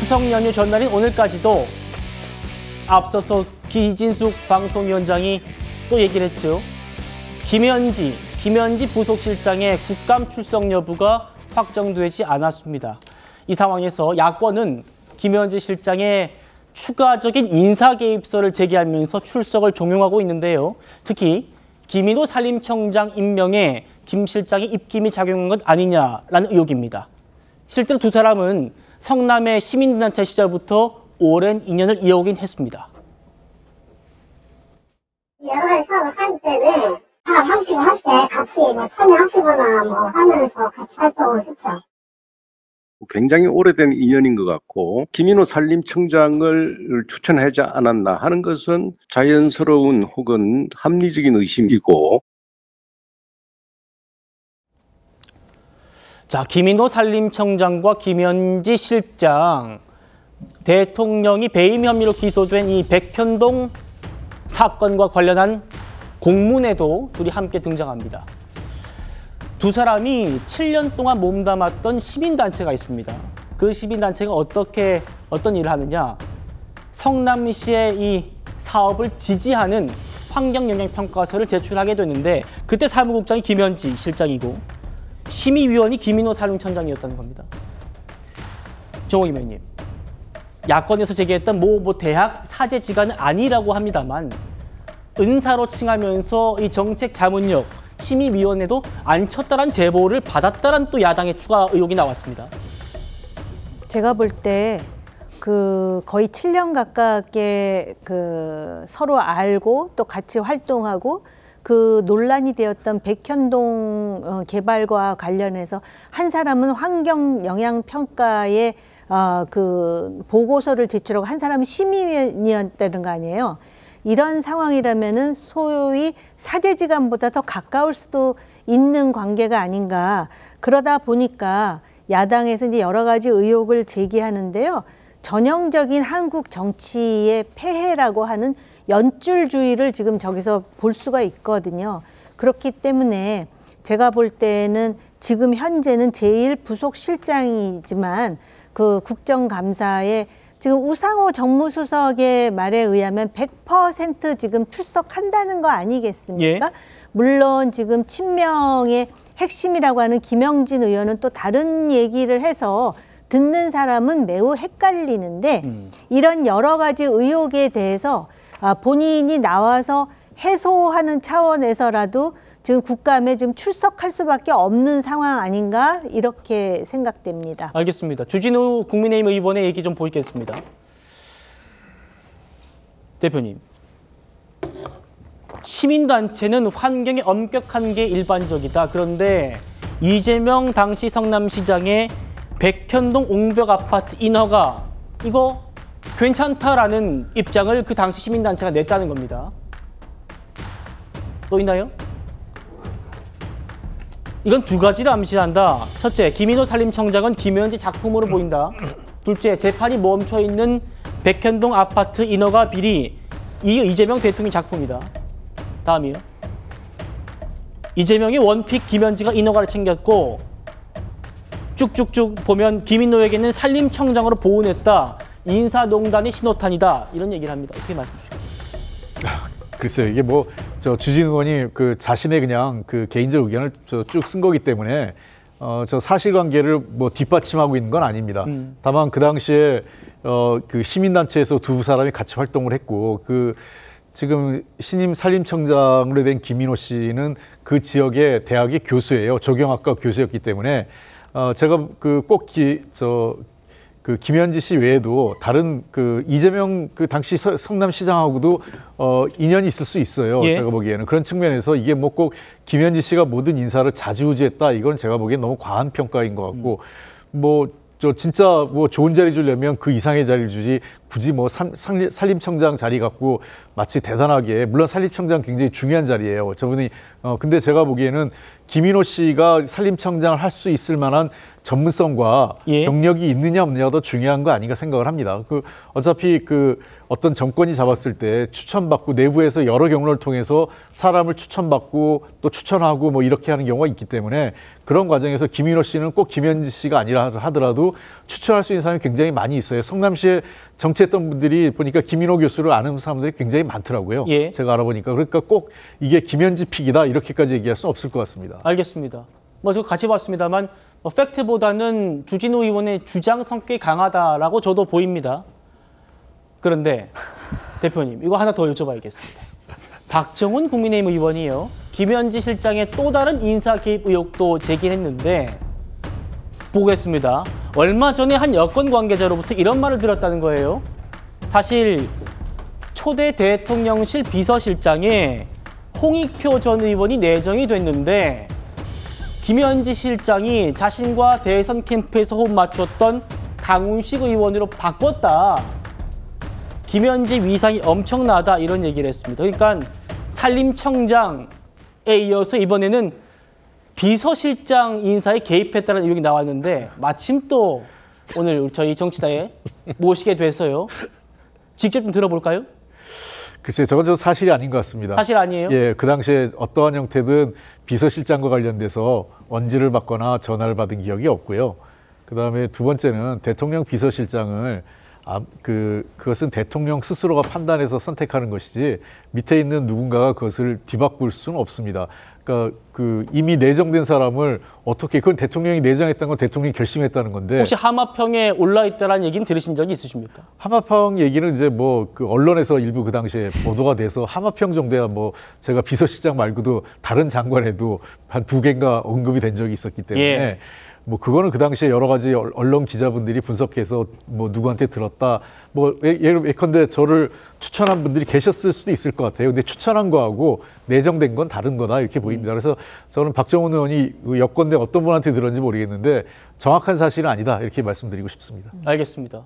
추석 연휴 전날인 오늘까지도 앞서서 기진숙 방통위원장이 또 얘기를 했죠. 김현지 부속실장의 국감 출석 여부가 확정되지 않았습니다. 이 상황에서 야권은 김현지 실장의 추가적인 인사 개입설을 제기하면서 출석을 종용하고 있는데요. 특히 김인호 산림청장 임명에 김 실장의 입김이 작용한 것 아니냐라는 의혹입니다. 실제로 두 사람은 성남의 시민단체 시절부터 오랜 인연을 이어오긴 했습니다. 여러 가지 사업을 할 때는 사업 형식을 할 때 같이 참여하시거나 하면서 같이 활동을 했죠. 굉장히 오래된 인연인 것 같고 김인호 산림청장을 추천하지 않았나 하는 것은 자연스러운 혹은 합리적인 의심이고. 자, 김인호 산림청장과 김현지 실장, 대통령이 배임 혐의로 기소된 이 백현동 사건과 관련한 공문에도 둘이 함께 등장합니다. 두 사람이 7년 동안 몸담았던 시민단체가 있습니다. 그 시민단체가 어떤 일을 하느냐. 성남시의 이 사업을 지지하는 환경영향평가서를 제출하게 됐는데 그때 사무국장이 김현지 실장이고 심의위원이 김인호 산림청장이었다는 겁니다. 정호임 의원님, 야권에서 제기했던 대학 사제지간은 아니라고 합니다만 은사로 칭하면서 이 정책 자문력 심의위원회도 안 쳤다란 제보를 받았다란 또 야당의 추가 의혹이 나왔습니다. 제가 볼 때 거의 7년 가깝게 서로 알고 또 같이 활동하고 논란이 되었던 백현동 개발과 관련해서 한 사람은 환경 영향 평가에 보고서를 제출하고 한 사람은 심의위원이었다는 거 아니에요. 이런 상황이라면은 소위 사제지간보다 더 가까울 수도 있는 관계가 아닌가. 그러다 보니까 야당에서 이제 여러 가지 의혹을 제기하는데요. 전형적인 한국 정치의 폐해라고 하는 연줄주의를 지금 저기서 볼 수가 있거든요. 그렇기 때문에 제가 볼 때는 지금 현재는 제1부속실장이지만 국정감사에 지금 우상호 정무수석의 말에 의하면 100% 지금 출석한다는 거 아니겠습니까? 예? 물론 지금 친명의 핵심이라고 하는 김영진 의원은 또 다른 얘기를 해서 듣는 사람은 매우 헷갈리는데 이런 여러 가지 의혹에 대해서 본인이 나와서 해소하는 차원에서라도 지금 국감에 지금 출석할 수밖에 없는 상황 아닌가 이렇게 생각됩니다. 알겠습니다. 주진우 국민의힘 의원의 얘기 좀 보겠습니다. 대표님, 시민단체는 환경에 엄격한 게 일반적이다. 그런데 이재명 당시 성남시장의 백현동 옹벽 아파트 인허가 이거 괜찮다라는 입장을 그 당시 시민단체가 냈다는 겁니다. 또 있나요? 이건 두 가지를 암시한다. 첫째, 김인호 산림청장은 김현지 작품으로 보인다. 둘째, 재판이 멈춰있는 백현동 아파트 인허가 비리, 이게 이재명 대통령 작품이다. 다음이요. 이재명이 원픽 김현지가 인허가를 챙겼고 쭉쭉쭉 보면 김인호에게는 산림청장으로 보훈했다. 인사농단의 신호탄이다. 이런 얘기를 합니다. 어떻게 말씀 주십니까? 글쎄요, 이게 주진우 의원이 자신의 그냥 개인적 의견을 쭉 쓴 거기 때문에 저 사실관계를 뒷받침하고 있는 건 아닙니다. 다만 그 당시에 시민단체에서 두 사람이 같이 활동을 했고 지금 신임 산림청장으로 된 김인호 씨는 그 지역의 대학의 교수예요. 조경학과 교수였기 때문에 제가 꼭 김현지 씨 외에도 다른 이재명 당시 성남시장하고도 인연이 있을 수 있어요. 예? 제가 보기에는 그런 측면에서 이게 꼭 김현지 씨가 모든 인사를 좌지우지했다. 이건 제가 보기엔 너무 과한 평가인 것 같고 진짜 좋은 자리 주려면 그 이상의 자리를 주지 굳이 산림청장 자리 갖고 마치 대단하게 물론 산림청장 굉장히 중요한 자리예요. 저분이 근데 제가 보기에는 김인호 씨가 산림청장을 할 수 있을 만한 전문성과 예. 경력이 있느냐 없느냐가 더 중요한 거 아닌가 생각을 합니다. 어차피 어떤 정권이 잡았을 때 추천받고 내부에서 여러 경로를 통해서 사람을 추천받고 또 추천하고 뭐 이렇게 하는 경우가 있기 때문에 그런 과정에서 김인호 씨는 꼭 김현지 씨가 아니라 하더라도 추천할 수 있는 사람이 굉장히 많이 있어요. 성남시에 정치했던 분들이 보니까 김인호 교수를 아는 사람들이 굉장히 많더라고요. 예. 제가 알아보니까. 그러니까 꼭 이게 김현지 픽이다 이렇게까지 얘기할 수는 없을 것 같습니다. 알겠습니다. 저 같이 봤습니다만 팩트보다는 주진우 의원의 주장 성격이 강하다라고 저도 보입니다. 그런데 대표님 이거 하나 더 여쭤봐야겠습니다. 박정훈 국민의힘 의원이요. 김현지 실장의 또 다른 인사 개입 의혹도 제기했는데 보겠습니다. 얼마 전에 한 여권 관계자로부터 이런 말을 들었다는 거예요. 사실 초대 대통령실 비서실장에 홍익표 전 의원이 내정이 됐는데 김현지 실장이 자신과 대선 캠프에서 호흡 맞췄던 강훈식 의원으로 바꿨다. 김현지 위상이 엄청나다 이런 얘기를 했습니다. 그러니까 산림청장에 이어서 이번에는 비서실장 인사에 개입했다는 의혹이 나왔는데 마침 또 오늘 저희 정치다에 모시게 돼서요. 직접 좀 들어볼까요? 글쎄요, 저건 좀 사실이 아닌 것 같습니다. 사실 아니에요? 예, 그 당시에 어떠한 형태든 비서실장과 관련돼서 언지를 받거나 전화를 받은 기억이 없고요. 그다음에 두 번째는 대통령 비서실장을 그것은 대통령 스스로가 판단해서 선택하는 것이지 밑에 있는 누군가가 그것을 뒤바꿀 수는 없습니다. 그러니까 이미 내정된 사람을 어떻게 그건 대통령이 내정했다는 건 대통령이 결심했다는 건데 혹시 하마평에 올라 있다라는 얘기는 들으신 적이 있으십니까? 하마평 얘기는 이제 언론에서 일부 그 당시에 보도가 돼서 하마평 정도야 제가 비서실장 말고도 다른 장관에도 한 2개인가 언급이 된 적이 있었기 때문에 예. 그거는 그 당시에 여러 가지 언론 기자분들이 분석해서 누구한테 들었다. 예컨대 저를 추천한 분들이 계셨을 수도 있을 것 같아요. 근데 추천한 거하고 내정된 건 다른 거다 이렇게 보입니다. 그래서 저는 박정훈 의원이 여권 내 어떤 분한테 들었는지 모르겠는데 정확한 사실은 아니다 이렇게 말씀드리고 싶습니다. 알겠습니다.